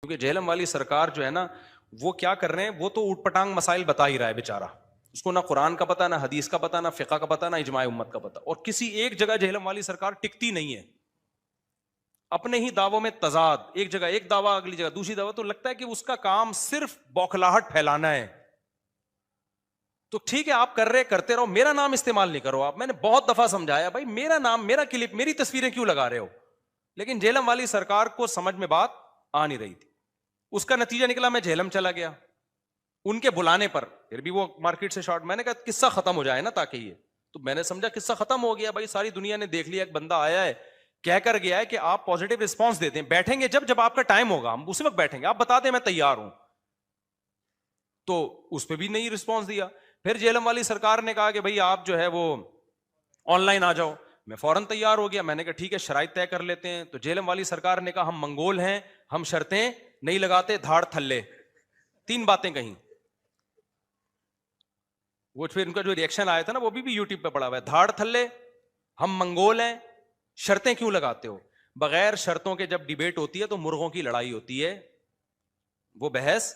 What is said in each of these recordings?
کیونکہ جہلم والی سرکار جو ہے نا وہ کیا کر رہے ہیں, وہ تو اوٹ پٹانگ مسائل بتا ہی رہا ہے بیچارہ, اس کو نہ قرآن کا پتا, نہ حدیث کا پتا, نہ فقہ کا پتا, نہ اجماع امت کا پتا, اور کسی ایک جگہ جہلم والی سرکار ٹکتی نہیں ہے, اپنے ہی دعووں میں تضاد, ایک جگہ ایک دعویٰ اگلی جگہ دوسری دعویٰ, تو لگتا ہے کہ اس کا کام صرف بوکھلاہٹ پھیلانا ہے. تو ٹھیک ہے آپ کر رہے کرتے رہو, میرا نام استعمال نہیں کرو آپ. میں نے بہت دفعہ سمجھایا بھائی میرا نام, میرا کلپ, میری تصویریں کیوں لگا رہے ہو, لیکن جہلم والی سرکار کو سمجھ میں بات آ نہیں رہی تھی. اس کا نتیجہ نکلا میں جہلم چلا گیا ان کے بلانے پر, پھر بھی وہ مارکیٹ سے شارٹ, میں نے کہا قصہ ختم ہو جائے نا تاکہ یہ, تو میں نے سمجھا قصہ ختم ہو گیا بھائی, ساری دنیا نے دیکھ لیا ایک بندہ آیا ہے کہہ کر گیا ہے کہ آپ پازیٹیو رسپانس دیتے ہیں, بیٹھیں گے جب آپ کا ٹائم ہوگا ہم اسی وقت بیٹھیں گے, آپ بتا دیں میں تیار ہوں. تو اس پہ بھی نہیں رسپانس دیا. پھر جہلم والی سرکار نے کہا کہ بھائی آپ جو ہے وہ آن لائن آ جاؤ, میں فوراً تیار ہو گیا. میں نے کہا ٹھیک ہے شرائط طے کر لیتے ہیں. تو جہلم والی سرکار نے کہا ہم منگول ہیں, ہم شرطیں نہیں لگاتے, دھاڑ تھلے, 3 باتیں کہیں. وہ پھر ان کا جو ریئیکشن آیا تھا نا وہ بھی یوٹیوب پہ پڑا ہوا ہے, دھاڑ تھلے, ہم منگول ہیں, شرطیں کیوں لگاتے ہو. بغیر شرطوں کے جب ڈیبیٹ ہوتی ہے تو مرغوں کی لڑائی ہوتی ہے. وہ بحث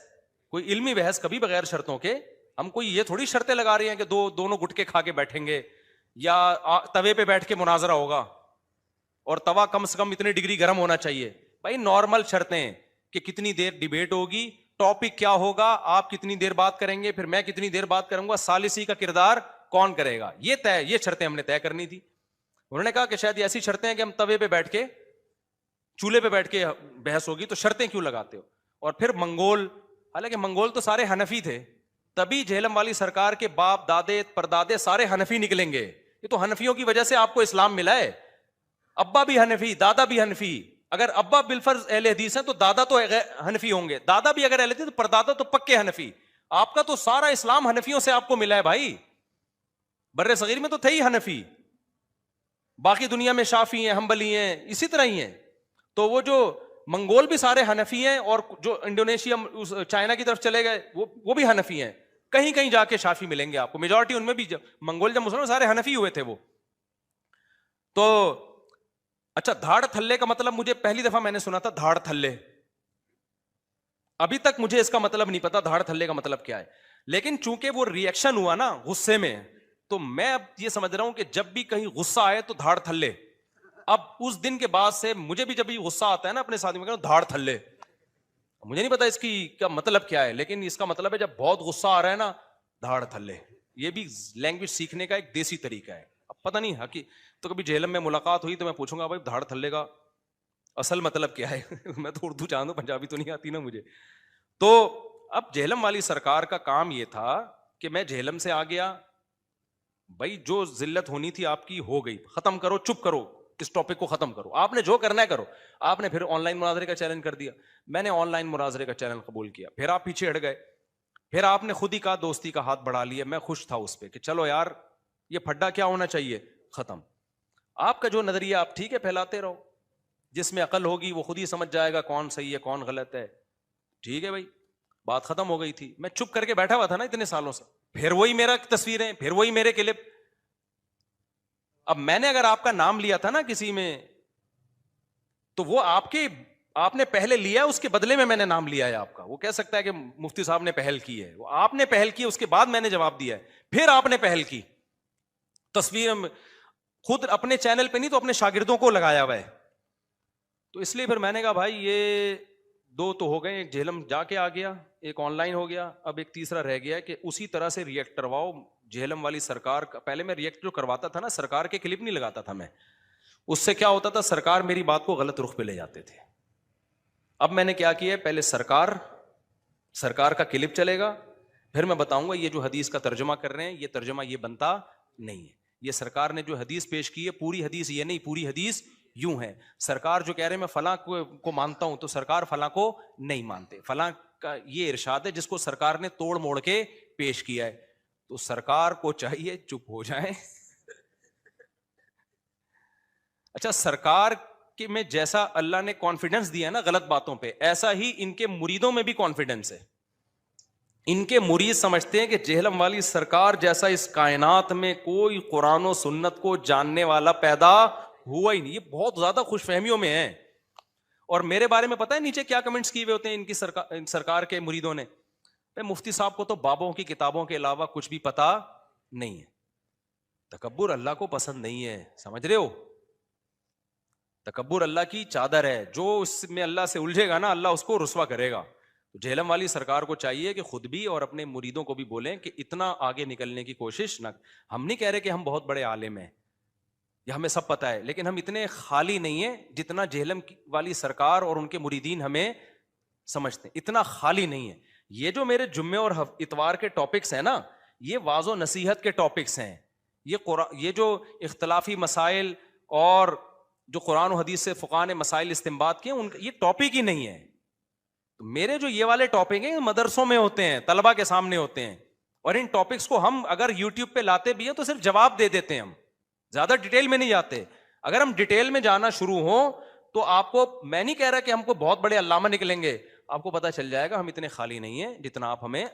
کوئی علمی بحث کبھی بغیر شرطوں کے, ہم کوئی یہ تھوڑی شرطیں لگا رہی ہیں کہ دونوں گٹکے کھا کے بیٹھیں گے یا توے پہ بیٹھ کے مناظرہ ہوگا, اور توا کم سے کم اتنی ڈگری گرم ہونا چاہیے. بھائی نارمل شرطیں کہ کتنی دیر ڈیبیٹ ہوگی, ٹاپک کیا ہوگا, آپ کتنی دیر بات کریں گے, پھر میں کتنی دیر بات کروں گا, ثالثی کا کردار کون کرے گا, یہ شرطیں ہم نے طے کرنی تھی. انہوں نے کہا کہ شاید ایسی شرطیں ہیں کہ ہم توے پہ بیٹھ کے, چولہے پہ بیٹھ کے بحث ہوگی, تو شرطیں کیوں لگاتے ہو. اور پھر منگول, حالانکہ منگول تو سارے حنفی تھے, تبھی جہلم والی سرکار کے باپ دادے پردادے سارے حنفی نکلیں گے. یہ تو حنفیوں کی وجہ سے آپ کو اسلام ملا ہے. ابا بھی حنفی, دادا بھی حنفی. اگر ابا بالفرض اہل حدیث ہیں تو دادا تو حنفی ہوں گے, دادا بھی اگر اہل حدیث تو پردادا تو پکے حنفی. آپ کا تو سارا اسلام حنفیوں سے آپ کو ملا ہے بھائی. بر صغیر میں تو تھے ہی حنفی, باقی دنیا میں شافعی ہیں, حنبلی ہیں, اسی طرح ہی ہیں. تو وہ جو منگول بھی سارے حنفی ہیں, اور جو انڈونیشیا چائنا کی طرف چلے گئے وہ بھی حنفی ہیں. کہیں کہیں جا کے شافعی ملیں گے آپ کو, میجورٹی ان میں بھی. منگول جب مسلمان سارے حنفی ہوئے تھے وہ. تو اچھا دھاڑ تھلے کا مطلب مجھے پہلی دفعہ میں نے سنا تھا, دھاڑ تھلے, ابھی تک مجھے اس کا مطلب نہیں پتا دھاڑ تھلے کا مطلب کیا ہے. لیکن چونکہ وہ ریئیکشن ہوا نا غصے میں, تو میں اب یہ سمجھ رہا ہوں کہ جب بھی کہیں غصہ آئے تو دھاڑ تھلے. اب اس دن کے بعد سے مجھے بھی جب بھی غصہ آتا ہے نا اپنے ساتھ میں دھاڑ تھلے. مجھے نہیں پتا اس کی کیا مطلب کیا ہے, لیکن اس کا مطلب ہے جب بہت غصہ آ رہا ہے نا دھاڑ تھلے. یہ بھی لینگویج سیکھنے کا ایک دیسی طریقہ ہے. اب پتہ نہیں تو کبھی جہلم میں ملاقات ہوئی تو میں پوچھوں گا بھائی دھاڑ تھلے کا اصل مطلب کیا ہے. میں تو اردو جانتا ہوں, پنجابی تو نہیں آتی نا مجھے. تو اب جہلم والی سرکار کا کام یہ تھا کہ میں جہلم سے آ گیا, بھائی جو ذلت ہونی تھی آپ کی ہو گئی, ختم کرو, چپ کرو, اس ٹاپک کو ختم کرو, آپ نے جو کرنا ہے کرو. آپ نے پھر آن لائن مناظرے کا چیلنج کر دیا, میں نے آن لائن مناظرے کا چیلنج قبول کیا. پھر آپ پیچھے ہٹ گئے, پھر آپ نے خود ہی کہا دوستی کا ہاتھ بڑھا لیا. میں خوش تھا اس پہ کہ چلو یار یہ پھڈا کیا ہونا چاہیے, ختم. آپ کا جو نظریہ آپ ٹھیک ہے پھیلاتے رہو, جس میں عقل ہوگی وہ خود ہی سمجھ جائے گا کون صحیح ہے کون غلط ہے. ٹھیک ہے بھائی, بات ختم ہو گئی تھی. میں چپ کر کے بیٹھا ہوا تھا نا اتنے سالوں سے, پھر وہی میرا تصویریں, پھر وہی میرے کلپ. اب میں نے اگر آپ کا نام لیا تھا نا کسی میں, تو وہ آپ نے پہلے لیا, اس کے بدلے میں نے نام لیا ہے آپ کا. وہ کہہ سکتا ہے کہ مفتی صاحب نے پہل کی ہے, وہ آپ نے پہل کی, اس کے بعد میں نے جواب دیا ہے, پھر آپ نے پہل کی. تصویر خود اپنے چینل پہ نہیں تو اپنے شاگردوں کو لگایا ہوا ہے. تو اس لیے پھر میں نے کہا بھائی یہ 2 تو ہو گئے, ایک جہلم جا کے آ گیا, ایک آن لائن ہو گیا, اب ایک تیسرا رہ گیا کہ اسی طرح سے ریئیکٹ کرواؤ جہلم والی سرکار کا. پہلے میں ریئیکٹ جو کرواتا تھا نا, سرکار کے کلپ نہیں لگاتا تھا میں, اس سے کیا ہوتا تھا سرکار میری بات کو غلط رخ پہ لے جاتے تھے. اب میں نے کیا کیا, پہلے سرکار کا کلپ چلے گا, پھر میں بتاؤں گا یہ جو حدیث کا ترجمہ کر رہے ہیں یہ ترجمہ یہ بنتا نہیں ہے. یہ سرکار نے جو حدیث پیش کی ہے پوری حدیث یہ نہیں, پوری حدیث یوں ہے. سرکار جو کہہ رہے ہیں میں فلاں کو مانتا ہوں, تو سرکار فلاں کو نہیں مانتے. فلاں کا یہ ارشاد ہے جس کو سرکار نے توڑ موڑ کے پیش کیا ہے, تو سرکار کو چاہیے چپ ہو جائیں. اچھا سرکار کے میں جیسا اللہ نے کانفیڈنس دیا ہے نا غلط باتوں پہ, ایسا ہی ان کے مریدوں میں بھی کانفیڈنس ہے. ان کے مرید سمجھتے ہیں کہ جہلم والی سرکار جیسا اس کائنات میں کوئی قرآن و سنت کو جاننے والا پیدا ہوا ہی نہیں. یہ بہت زیادہ خوش فہمیوں میں ہے. اور میرے بارے میں پتہ ہے نیچے کیا کمنٹس کیے ہوئے ہوتے ہیں ان کی سرکار کے مریدوں نے؟ مفتی صاحب کو تو بابوں کی کتابوں کے علاوہ کچھ بھی پتا نہیں ہے. تکبر اللہ کو پسند نہیں ہے, سمجھ رہے ہو؟ تکبر اللہ کی چادر ہے, جو اس میں اللہ سے الجھے گا نا اللہ اس کو رسوا کرے گا. تو جہلم والی سرکار کو چاہیے کہ خود بھی اور اپنے مریدوں کو بھی بولیں کہ اتنا آگے نکلنے کی کوشش نہ. ہم نہیں کہہ رہے کہ ہم بہت بڑے عالم ہیں یا ہمیں سب پتہ ہے, لیکن ہم اتنے خالی نہیں ہیں جتنا جہلم والی سرکار اور ان کے مریدین ہمیں سمجھتے ہیں. اتنا خالی نہیں ہے. یہ جو میرے جمعے اور اتوار کے ٹاپکس ہیں نا, یہ واعظ و نصیحت کے ٹاپکس ہیں. یہ جو اختلافی مسائل اور جو قرآن و حدیث سے فقہاء نے مسائل استنباط کیے, یہ ٹاپک ہی نہیں ہے. تو میرے جو یہ والے ٹاپک ہیں مدرسوں میں ہوتے ہیں, طلبہ کے سامنے ہوتے ہیں, اور ان ٹاپکس کو ہم اگر یوٹیوب پہ لاتے بھی ہیں تو صرف جواب دے دیتے ہیں, ہم زیادہ ڈیٹیل میں نہیں جاتے. اگر ہم ڈیٹیل میں جانا شروع ہوں تو آپ کو, میں نہیں کہہ رہا کہ ہم کو بہت بڑے علامہ نکلیں گے, آپ کو پتہ چل جائے گا ہم اتنے خالی نہیں ہیں جتنا آپ ہمیں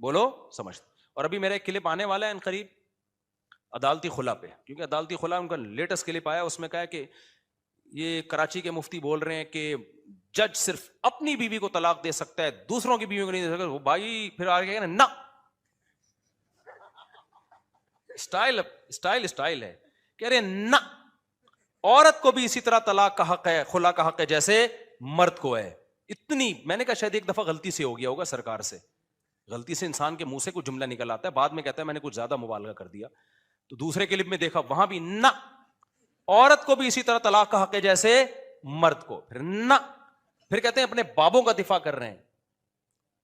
بولو سمجھتے. اور ابھی میرا ایک کلپ آنے والا ہے ان قریب عدالتی خلا پہ, کیونکہ عدالتی خلا ان کا لیٹسٹ کلپ آیا, اس میں کہا کہ یہ کراچی کے مفتی بول رہے ہیں کہ جج صرف اپنی بیوی کو طلاق دے سکتا ہے, دوسروں کی بیوی کو نہیں دے سکتا. وہ بھائی پھر آگے کہنا نا, اسٹائل ہے, کہہ رہے نا, عورت کو بھی اسی طرح طلاق کا حق ہے, خلا کا حق ہے جیسے مرد کو ہے. اتنی, میں نے کہا شاید ایک دفعہ غلطی سے ہو گیا ہوگا سرکار سے, غلطی سے انسان کے منہ سے کچھ جملہ نکل آتا ہے, بعد میں کہتا ہے میں نے کچھ زیادہ مبالغہ کر دیا. تو دوسرے کلپ میں دیکھا وہاں بھی نا, عورت کو بھی اسی طرح طلاق کا حق ہے جیسے مرد کو, پھر نا, پھر کہتے ہیں اپنے بابوں کا دفاع کر رہے ہیں.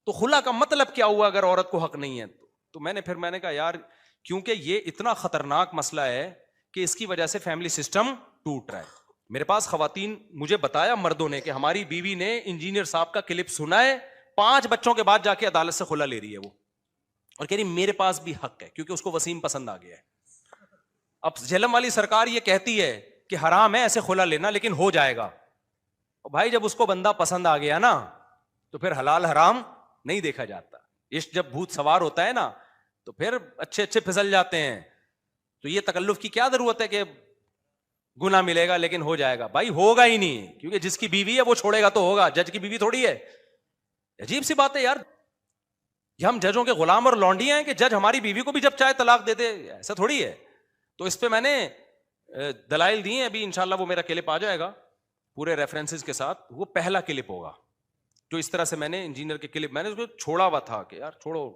تو خلا کا مطلب کیا ہوا اگر عورت کو حق نہیں ہے؟ تو میں نے کہا یار, کیونکہ یہ اتنا خطرناک مسئلہ ہے کہ اس کی وجہ سے فیملی سسٹم ٹوٹ رہا ہے. میرے پاس خواتین, مجھے بتایا مردوں نے کہ ہماری بیوی نے انجینئر صاحب کا کلپ سنا ہے, 5 بچوں کے بعد جا کے عدالت سے خلا لے رہی ہے وہ, اور کہہ رہی میرے پاس بھی حق ہے کیونکہ اس کو وسیم پسند آ گیا ہے. اب جہلم والی سرکار یہ کہتی ہے کہ حرام ہے ایسے خلا لینا, لیکن ہو جائے گا. بھائی جب اس کو بندہ پسند آ گیا نا تو پھر حلال حرام نہیں دیکھا جاتا. عشق جب بھوت سوار ہوتا ہے نا تو پھر اچھے پھسل جاتے ہیں. تو یہ تکلف کی کیا ضرورت ہے کہ گناہ ملے گا لیکن ہو جائے گا؟ بھائی ہوگا ہی نہیں, کیونکہ جس کی بیوی ہے وہ چھوڑے گا تو ہوگا, جج کی بیوی تھوڑی ہے. عجیب سی بات ہے یار, یہ ہم ججوں کے غلام اور لونڈیاں ہیں کہ جج ہماری بیوی کو بھی جب چاہے طلاق دے دے, ایسا تھوڑی ہے. تو اس پہ میں نے دلائل دی ہیں, ابھی انشاءاللہ وہ میرا کلپ آ جائے گا پورے ریفرنسز کے ساتھ. وہ پہلا کلپ ہوگا جو اس طرح سے میں نے انجینئر کے کلپ, میں نے اس کو چھوڑا ہوا تھا کہ یار چھوڑو,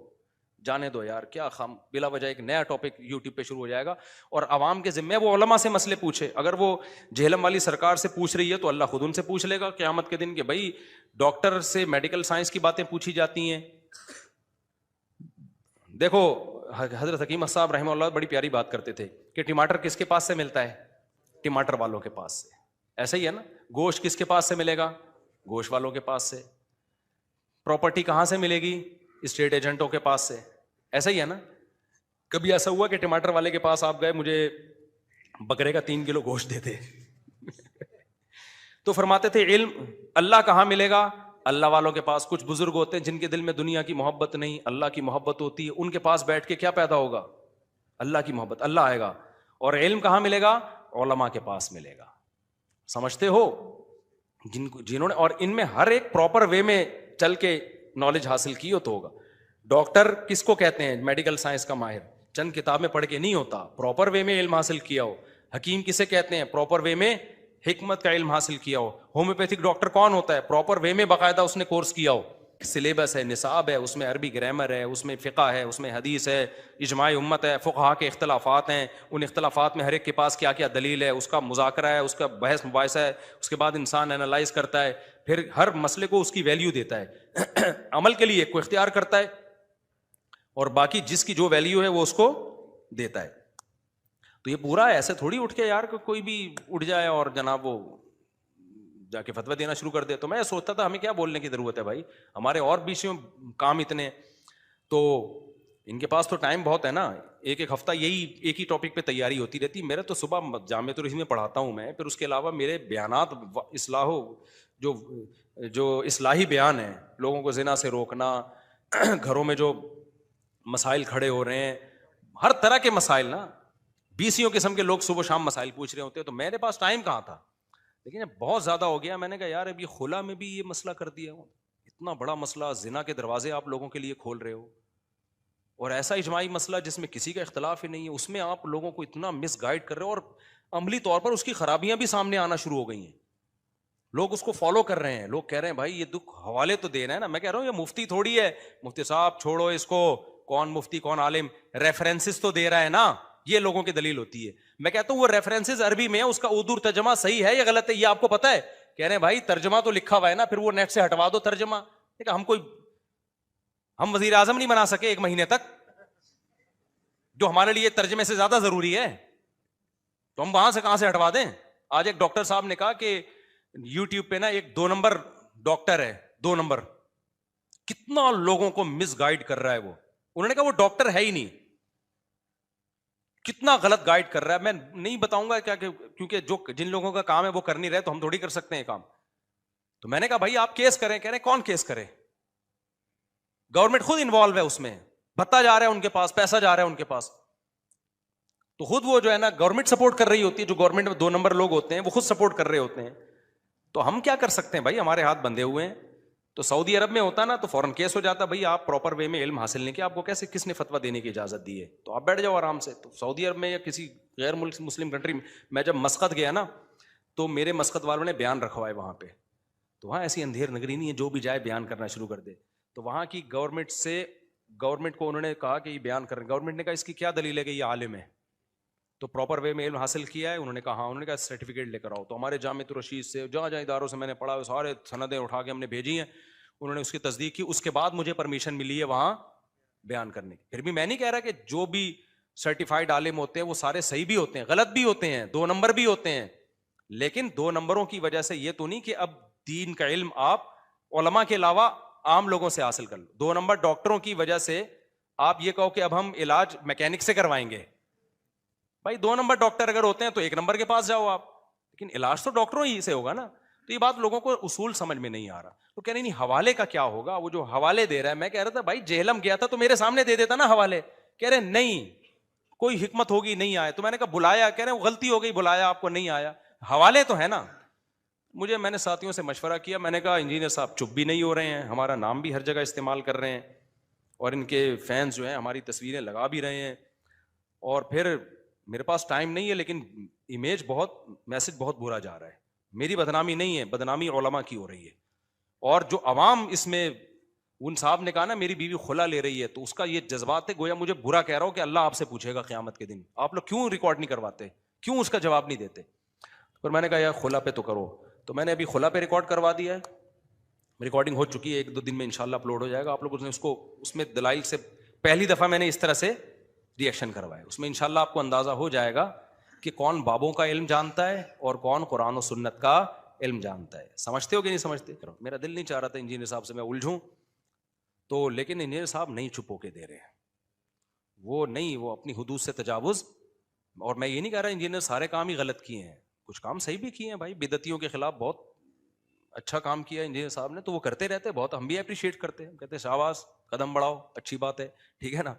جانے دو یار, کیا خام بلا وجہ ایک نیا ٹاپک یوٹیوب پہ شروع ہو جائے گا. اور عوام کے ذمہ وہ علماء سے مسئلے پوچھے. اگر وہ جہلم والی سرکار سے پوچھ رہی ہے تو اللہ خود ان سے پوچھ لے گا قیامت کے دن کہ بھائی ڈاکٹر سے میڈیکل سائنس کی باتیں پوچھی جاتی ہیں. دیکھو حضرت حکیم صاحب رحمہ اللہ بڑی پیاری بات کرتے تھے کہ ٹماٹر کس کے پاس سے ملتا ہے؟ ٹماٹر والوں کے پاس سے. ایسا ہی ہے نا, گوشت کس کے پاس سے ملے گا؟ گوشت والوں کے پاس سے. پراپرٹی کہاں سے ملے گی؟ اسٹیٹ ایجنٹوں کے پاس سے. ایسا ہی ہے نا. کبھی ایسا ہوا کہ ٹماٹر والے کے پاس آپ گئے, مجھے بکرے کا 3 کلو گوشت دیتے تو فرماتے تھے علم اللہ کہاں ملے گا؟ اللہ والوں کے پاس. کچھ بزرگ ہوتے ہیں جن کے دل میں دنیا کی محبت نہیں, اللہ کی محبت ہوتی ہے, ان کے پاس بیٹھ کے کیا پیدا ہوگا؟ اللہ کی محبت, اللہ آئے گا. اور علم کہاں ملے گا؟ علماء کے پاس ملے گا. سمجھتے ہو؟ جنہوں نے, اور ان میں ہر ایک پراپر وے میں چل کے نالج حاصل کی ہو تو ہوگا. ڈاکٹر کس کو کہتے ہیں؟ میڈیکل سائنس کا ماہر, چند کتاب میں پڑھ کے نہیں ہوتا, پراپر وے میں علم حاصل کیا ہو. حکیم کسے کہتے ہیں؟ پراپر وے میں حکمت کا علم حاصل کیا ہو. ہومیوپیتھک ڈاکٹر کون ہوتا ہے؟ پراپر وے میں باقاعدہ اس نے کورس کیا ہو, سلیبس ہے, نصاب ہے, اس میں عربی گرامر ہے, اس میں فقہ ہے, اس میں حدیث ہے, اجماع امت ہے, فقہا کے اختلافات ہیں, ان اختلافات میں ہر ایک کے پاس کیا کیا دلیل ہے, اس کا مذاکرہ ہے, اس کا بحث مباحثہ ہے, اس کے بعد انسان اینالائز کرتا ہے, پھر ہر مسئلے کو اس کی ویلیو دیتا ہے عمل کے لیے کو اختیار کرتا ہے, اور باقی جس کی جو ویلیو ہے وہ اس کو دیتا ہے. تو یہ پورا ایسے تھوڑی اٹھ کے یار کوئی بھی اٹھ جائے اور جناب وہ جا کے فتویٰ دینا شروع کر دے. تو میں سوچتا تھا ہمیں کیا بولنے کی ضرورت ہے بھائی, ہمارے اور بھی کام اتنے, تو ان کے پاس تو ٹائم بہت ہے نا. ایک ہفتہ یہی ایک ہی ٹاپک پہ تیاری ہوتی رہتی. میرا تو صبح جامعۃ الرحیم میں پڑھاتا ہوں میں, پھر اس کے علاوہ میرے بیانات جو اصلاحی بیان ہیں, لوگوں کو زنا سے روکنا, گھروں میں جو مسائل کھڑے ہو رہے ہیں, ہر طرح کے مسائل نا, 20 قسم کے لوگ صبح شام مسائل پوچھ رہے ہوتے ہیں. تو میرے پاس ٹائم کہاں تھا. لیکن بہت زیادہ ہو گیا. میں نے کہا یار اب یہ خلا میں بھی یہ مسئلہ کر دیا, اتنا بڑا مسئلہ, زنا کے دروازے آپ لوگوں کے لیے کھول رہے ہو, اور ایسا اجتماعی مسئلہ جس میں کسی کا اختلاف ہی نہیں ہے, اس میں آپ لوگوں کو اتنا مس گائیڈ کر رہے ہو, اور عملی طور پر اس کی خرابیاں بھی سامنے آنا شروع ہو گئی ہیں. لوگ اس کو فالو کر رہے ہیں, لوگ کہہ رہے ہیں بھائی یہ دکھ حوالے تو دے رہے ہیں نا. میں کہہ رہا ہوں یہ مفتی تھوڑی ہے, مفتی صاحب چھوڑو اس کو, کون مفتی کون عالم, ریفرنسز تو دے رہا ہے نا, یہ لوگوں کی دلیل ہوتی ہے. میں کہتا ہوں وہ ریفرنسز عربی میں ہے, اس کا اردو ترجمہ صحیح ہے یا غلط ہے یہ آپ کو پتا ہے؟ کہہ رہے ہیں بھائی ترجمہ تو لکھا ہوا ہے نا, پھر وہ نیٹ سے ہٹوا دو ترجمہ. ہم وزیر اعظم نہیں بنا سکے ایک مہینے تک, جو ہمارے لیے ترجمے سے زیادہ ضروری ہے, تو ہم وہاں سے کہاں سے ہٹوا دیں؟ آج ایک ڈاکٹر صاحب نے کہا کہ یوٹیوب پہ نا ایک 2 نمبر ڈاکٹر ہے, 2 نمبر, کتنا لوگوں کو مس گائیڈ کر رہا ہے وہ. انہوں نے کہا وہ ڈاکٹر ہے ہی نہیں, کتنا غلط گائیڈ کر رہا ہے. میں نہیں بتاؤں گا کیا, کیونکہ جو جن لوگوں کا کام ہے وہ کر نہیں رہے, تو ہم تھوڑی کر سکتے ہیں کام. تو میں نے کہا بھائی آپ کیس کریں. کہہ رہے کون کیس کرے, گورنمنٹ خود انوالو ہے اس میں, بھتا جا رہا ہے ان کے پاس, پیسہ جا رہا ہے ان کے پاس, تو خود وہ جو ہے نا گورنمنٹ سپورٹ کر رہی ہوتی ہے, جو گورنمنٹ میں 2 نمبر لوگ ہوتے ہیں وہ خود سپورٹ کر رہے ہوتے ہیں. تو ہم کیا کر سکتے ہیں بھائی, ہمارے ہاتھ بندھے ہوئے ہیں. تو سعودی عرب میں ہوتا نا تو فوراً کیس ہو جاتا, بھائی آپ پراپر وے میں علم حاصل نہیں کیا, آپ کو کیسے, کس نے فتویٰ دینے کی اجازت دی ہے, تو آپ بیٹھ جاؤ آرام سے. تو سعودی عرب میں یا کسی غیر ملک مسلم کنٹری میں جب مسقط گیا نا, تو میرے مسقط والوں نے بیان رکھوائے وہاں پہ. تو وہاں ایسی اندھیر نگری نہیں ہے جو بھی جائے بیان کرنا شروع کر دے. تو وہاں کی گورنمنٹ کو انہوں نے کہا کہ یہ بیان کریں. گورنمنٹ نے کہا اس کی کیا دلیل ہے کہ یہ عالم ہے, تو پراپر وے میں علم حاصل کیا ہے؟ انہوں نے کہا ہاں. انہوں نے کہا سرٹیفکیٹ لے کر آؤ. تو ہمارے جامعۃ الرشید سے جہاں جہاں اداروں سے میں نے پڑھا سارے سندیں اٹھا کے ہم نے بھیجی ہیں, انہوں نے اس کی تصدیق کی, اس کے بعد مجھے پرمیشن ملی ہے وہاں بیان کرنے کی. پھر بھی میں نہیں کہہ رہا کہ جو بھی سرٹیفائڈ عالم ہوتے ہیں وہ سارے صحیح بھی ہوتے ہیں, غلط بھی ہوتے ہیں, 2 نمبر بھی ہوتے ہیں, لیکن 2 نمبروں کی وجہ سے یہ تو نہیں کہ اب دین کا علم آپ علماء کے علاوہ عام لوگوں سے حاصل کر لو. 2 نمبر ڈاکٹروں کی وجہ سے آپ یہ کہو کہ اب ہم علاج میکینک سے کروائیں گے. بھائی 2 نمبر ڈاکٹر اگر ہوتے ہیں تو 1 نمبر کے پاس جاؤ آپ, لیکن علاج تو ڈاکٹروں ہی سے ہوگا نا. تو یہ بات لوگوں کو اصول سمجھ میں نہیں آ رہا. تو کہہ رہے نہیں حوالے کا کیا ہوگا, وہ جو حوالے دے رہا ہے. میں کہہ رہا تھا بھائی جہلم گیا تھا تو میرے سامنے دے دیتا نا حوالے. کہہ رہے نہیں کوئی حکمت ہوگی نہیں آئے. تو میں نے کہا بلایا, کہہ رہے غلطی ہو گئی بلایا آپ کو نہیں آیا, حوالے تو ہے نا. میں نے ساتھیوں سے مشورہ کیا, میں نے کہا انجینئر صاحب چپ بھی نہیں ہو رہے ہیں, ہمارا نام بھی ہر جگہ استعمال کر رہے ہیں, اور ان کے فینس جو ہیں ہماری تصویریں لگا بھی رہے ہیں, اور پھر میرے پاس ٹائم نہیں ہے, لیکن امیج میسج بہت برا جا رہا ہے. میری بدنامی نہیں ہے, بدنامی علماء کی ہو رہی ہے. اور جو عوام اس میں, ان صاحب نے کہا نا میری بیوی خلا لے رہی ہے, تو اس کا یہ جذبات ہے گویا مجھے برا کہہ رہا ہو کہ اللہ آپ سے پوچھے گا قیامت کے دن, آپ لوگ کیوں ریکارڈ نہیں کرواتے, کیوں اس کا جواب نہیں دیتے. پھر میں نے کہا یار خلا پہ تو کرو. تو میں نے ابھی خلا پہ ریکارڈ کروا دیا ہے, ریکارڈنگ ہو چکی ہے, 1-2 دن میں انشاءاللہ اپلوڈ ہو جائے گا. آپ لوگ اس میں دلائل سے پہلی دفعہ میں نے اس طرح سے ریئیکشن کروایا. اس میں انشاءاللہ آپ کو اندازہ ہو جائے گا کہ کون بابوں کا علم جانتا ہے اور کون قرآن و سنت کا علم جانتا ہے. سمجھتے ہو کہ نہیں سمجھتے؟ میرا دل نہیں چاہ رہا تھا انجینئر صاحب سے میں الجھوں تو, لیکن انجینئر صاحب نہیں چھپو کے دے رہے ہیں, وہ اپنی حدود سے تجاوز. اور میں یہ نہیں کہہ رہا انجینئر سارے کام ہی غلط کیے ہیں, کچھ کام صحیح بھی کیے ہیں بھائی. بدعتیوں کے خلاف بہت اچھا کام کیا انجینئر صاحب نے, تو وہ کرتے رہتے بہت, ہم بھی اپریشیٹ کرتے ہیں, کہتے ہیں شاباش قدم بڑھاؤ, اچھی بات ہے, ٹھیک ہے نا.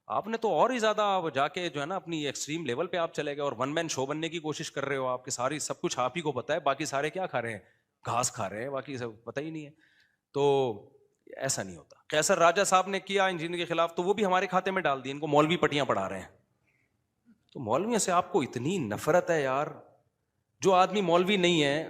آپ نے تو اور ہی زیادہ جا کے جو ہے نا اپنی ایکسٹریم لیول پہ آپ چلے گئے, اور 1 مین شو بننے کی کوشش کر رہے ہو. آپ کے ساری سب کچھ آپ ہی کو پتا ہے, باقی سارے کیا کھا رہے ہیں, گھاس کھا رہے ہیں, باقی سب پتہ ہی نہیں ہے. تو ایسا نہیں ہوتا. قیصر راجہ صاحب نے کیا انجینئر کے خلاف, تو وہ بھی ہمارے کھاتے میں ڈال دی, ان کو مولوی پٹیاں پڑھا رہے ہیں. تو مولویوں سے آپ کو اتنی نفرت ہے یار, جو آدمی مولوی نہیں ہے